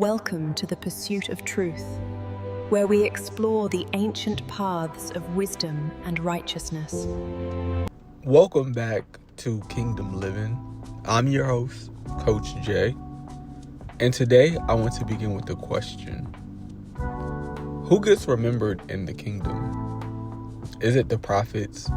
Welcome to the pursuit of truth, where we explore the ancient paths of wisdom and righteousness. Welcome back to Kingdom Living. I'm your host, Coach Jay, and today I want to begin with a question. Who gets remembered in the kingdom? Is it the prophets,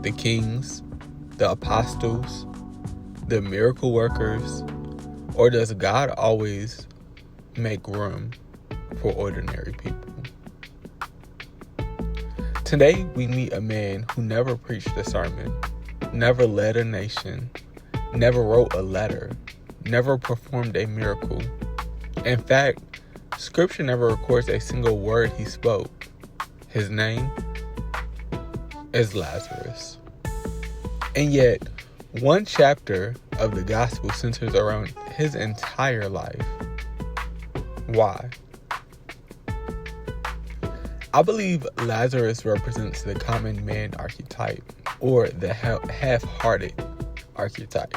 the kings, the apostles, the miracle workers, or does God always make room for ordinary people? Today we meet a man who never preached a sermon, never led a nation, never wrote a letter, never performed a miracle. In fact, Scripture never records a single word he spoke. His name is Lazarus. And yet, one chapter of the gospel centers around his entire life. Why? I believe Lazarus represents the common man archetype, or the half-hearted archetype,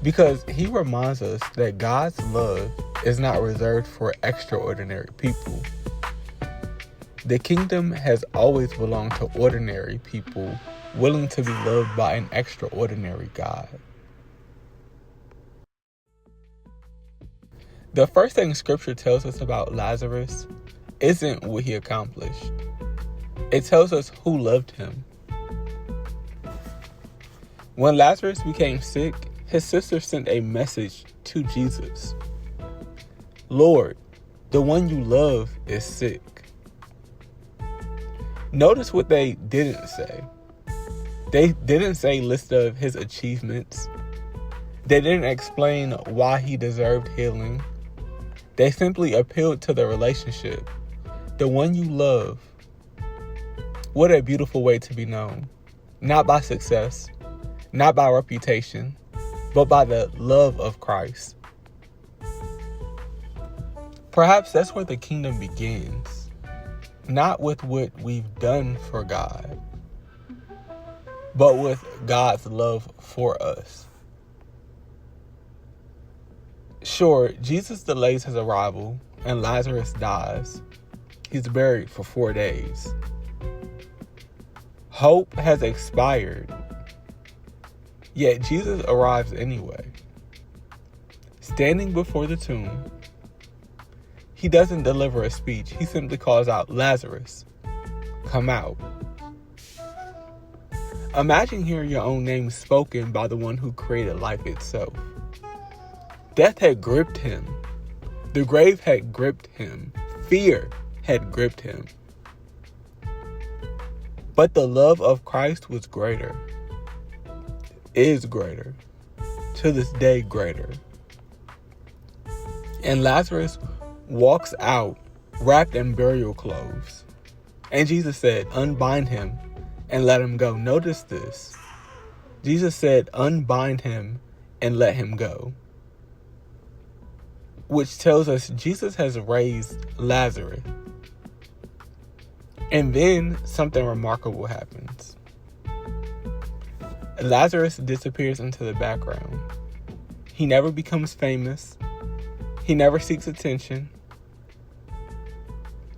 because he reminds us that God's love is not reserved for extraordinary people. The kingdom has always belonged to ordinary people willing to be loved by an extraordinary God. The first thing Scripture tells us about Lazarus isn't what he accomplished. It tells us who loved him. When Lazarus became sick, his sister sent a message to Jesus. Lord, the one you love is sick. Notice what they didn't say. They didn't say a list of his achievements. They didn't explain why he deserved healing. They simply appealed to the relationship. The one you love. What a beautiful way to be known. Not by success, not by reputation, but by the love of Christ. Perhaps that's where the kingdom begins. Not with what we've done for God, but with God's love for us. Sure, Jesus delays his arrival and Lazarus dies. He's buried for 4 days. Hope has expired, yet Jesus arrives anyway. Standing before the tomb, he doesn't deliver a speech. He simply calls out, Lazarus, come out. Imagine hearing your own name spoken by the one who created life itself. Death had gripped him. The grave had gripped him. Fear had gripped him. But the love of Christ was greater. Is greater. To this day, greater. And Lazarus walks out wrapped in burial clothes. And Jesus said, unbind him and let him go. Notice this. Jesus said, unbind him and let him go. Which tells us Jesus has raised Lazarus. And then something remarkable happens. Lazarus disappears into the background. He never becomes famous. He never seeks attention.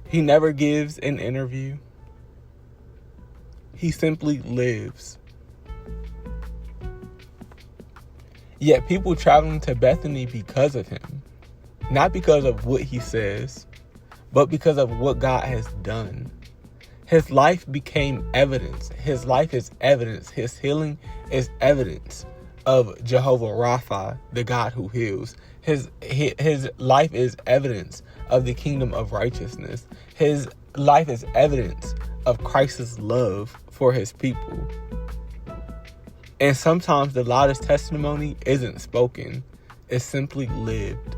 He never gives an interview. He simply lives. Yet people traveling to Bethany because of him. Not because of what he says, but because of what God has done. His life became evidence. His life is evidence. His healing is evidence of Jehovah Rapha, the God who heals. His life is evidence of the kingdom of righteousness. His life is evidence of Christ's love for his people. And sometimes the loudest testimony isn't spoken. It's simply lived.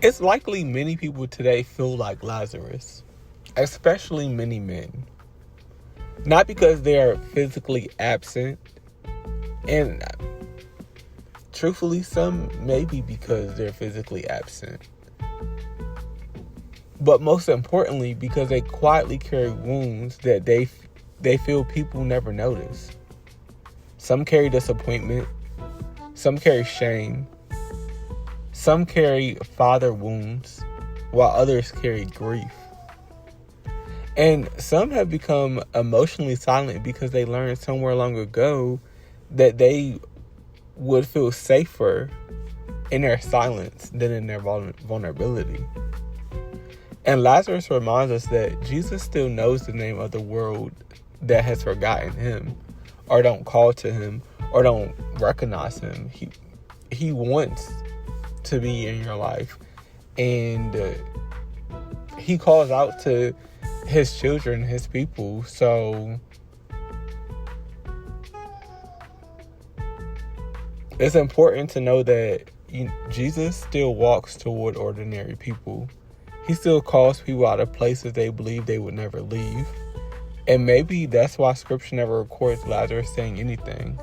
It's likely many people today feel like Lazarus, especially many men. Not because they are physically absent, and truthfully, some maybe because they're physically absent. But most importantly, because they quietly carry wounds that they feel people never notice. Some carry disappointment, Some carry shame. Some carry father wounds, while others carry grief. And some have become emotionally silent because they learned somewhere long ago that they would feel safer in their silence than in their vulnerability. And Lazarus reminds us that Jesus still knows the name of the world that has forgotten him, or don't call to him, or don't recognize him. He wants to be in your life, and he calls out to his children, his people. So it's important to know that Jesus still walks toward ordinary people. He still calls people out of places they believe they would never leave. And maybe that's why scripture never records Lazarus saying anything.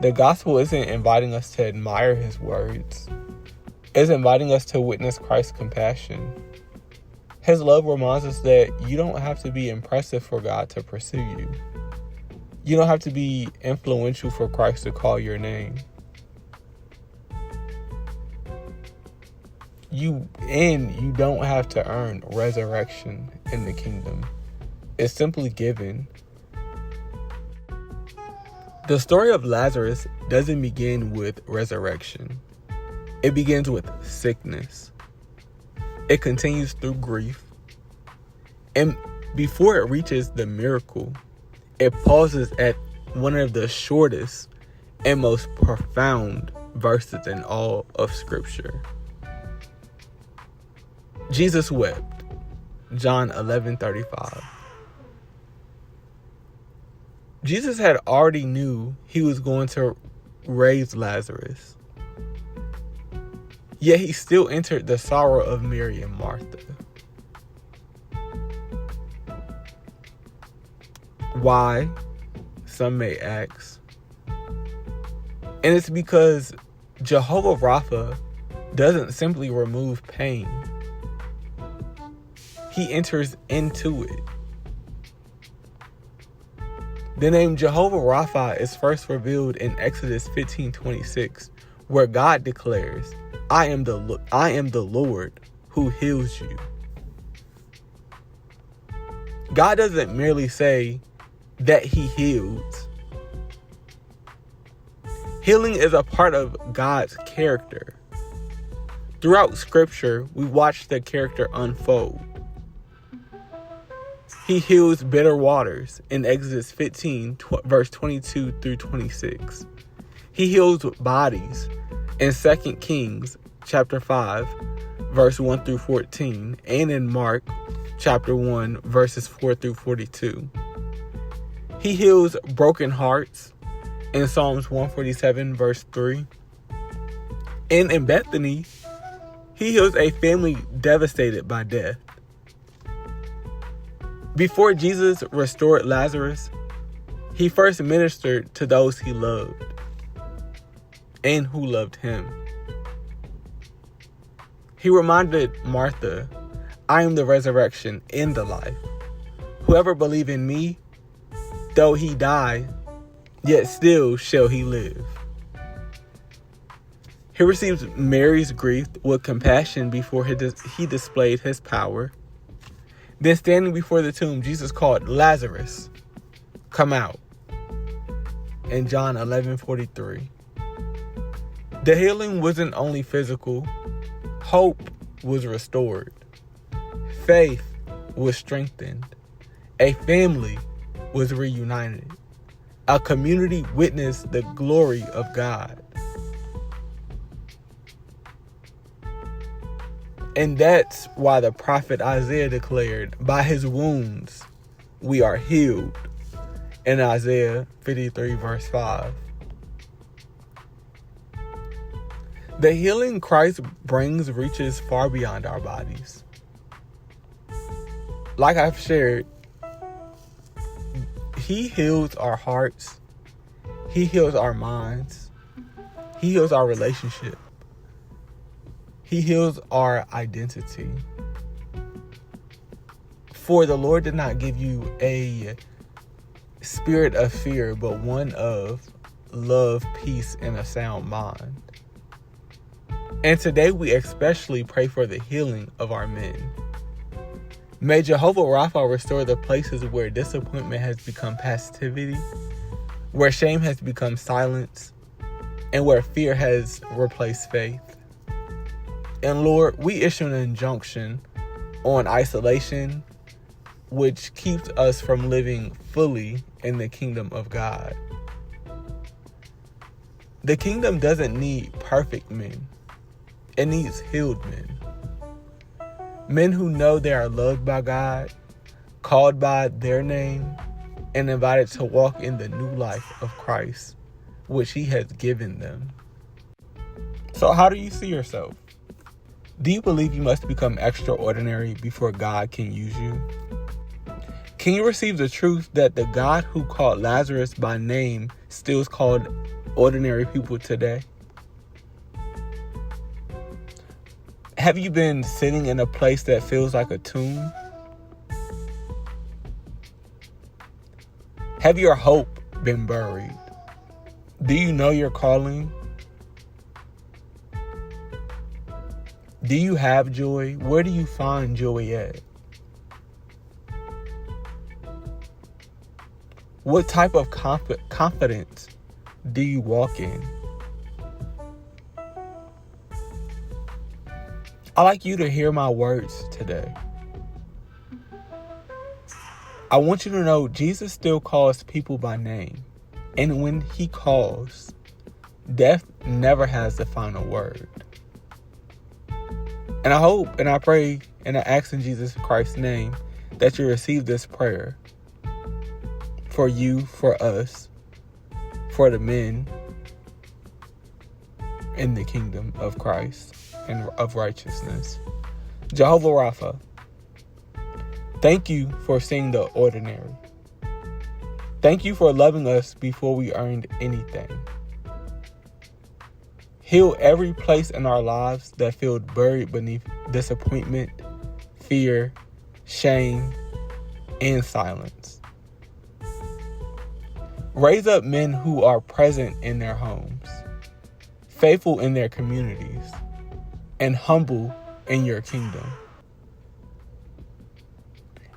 The gospel isn't inviting us to admire his words. It's inviting us to witness Christ's compassion. His love reminds us that you don't have to be impressive for God to pursue you. You don't have to be influential for Christ to call your name. You don't have to earn resurrection in the kingdom. It's simply given. The story of Lazarus doesn't begin with resurrection. It begins with sickness. It continues through grief. And before it reaches the miracle, it pauses at one of the shortest and most profound verses in all of Scripture. Jesus wept. John 11:35. Jesus had already knew he was going to raise Lazarus. Yet he still entered the sorrow of Mary and Martha. Why? Some may ask. And it's because Jehovah Rapha doesn't simply remove pain. He enters into it. The name Jehovah Rapha is first revealed in Exodus 15:26, where God declares, I am the Lord who heals you. God doesn't merely say that he heals. Healing is a part of God's character. Throughout Scripture, we watch the character unfold. He heals bitter waters in Exodus 15, verse 22 through 26. He heals bodies in 2 Kings chapter 5, verse 1 through 14, and in Mark chapter 1, verses 4 through 42. He heals broken hearts in Psalms 147, verse 3. And in Bethany, he heals a family devastated by death. Before Jesus restored Lazarus, he first ministered to those he loved and who loved him. He reminded Martha, I am the resurrection and the life. Whoever believes in me, though he die, yet still shall he live. He receives Mary's grief with compassion before he displayed his power. Then standing before the tomb, Jesus called, Lazarus, come out. In John 11:43. The healing wasn't only physical. Hope was restored. Faith was strengthened. A family was reunited. A community witnessed the glory of God. And that's why the prophet Isaiah declared, by his wounds we are healed, in Isaiah 53 verse 5. The healing Christ brings reaches far beyond our bodies. Like I've shared, he heals our hearts, he heals our minds, he heals our relationship. He heals our identity. For the Lord did not give you a spirit of fear, but one of love, peace, and a sound mind. And today we especially pray for the healing of our men. May Jehovah Rapha restore the places where disappointment has become passivity, where shame has become silence, and where fear has replaced faith. And Lord, we issue an injunction on isolation, which keeps us from living fully in the kingdom of God. The kingdom doesn't need perfect men. It needs healed men. Men who know they are loved by God, called by their name, and invited to walk in the new life of Christ, which He has given them. So how do you see yourself? Do you believe you must become extraordinary before God can use you? Can you receive the truth that the God who called Lazarus by name still is called ordinary people today? Have you been sitting in a place that feels like a tomb? Have your hope been buried? Do you know your calling? Do you have joy? Where do you find joy at? What type of confidence do you walk in? I'd like you to hear my words today. I want you to know Jesus still calls people by name. And when He calls, death never has the final word. And I hope and I pray and I ask in Jesus Christ's name that you receive this prayer for you, for us, for the men in the kingdom of Christ and of righteousness. Jehovah Rapha, thank you for seeing the ordinary. Thank you for loving us before we earned anything. Heal every place in our lives that feel buried beneath disappointment, fear, shame, and silence. Raise up men who are present in their homes, faithful in their communities, and humble in your kingdom.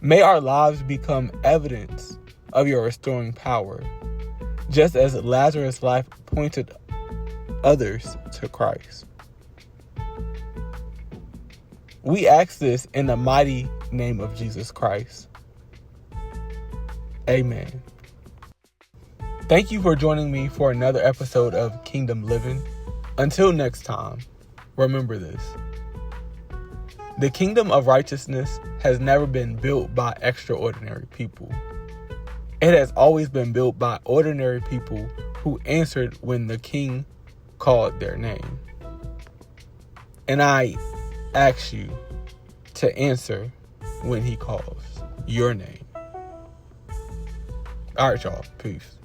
May our lives become evidence of your restoring power, just as Lazarus' life pointed others to Christ. We ask this in the mighty name of Jesus Christ. Amen. Thank you for joining me for another episode of Kingdom Living. Until next time, remember this. The kingdom of righteousness has never been built by extraordinary people. It has always been built by ordinary people who answered when the king called their name. And I ask you to answer when He calls your name. All right, y'all. Peace.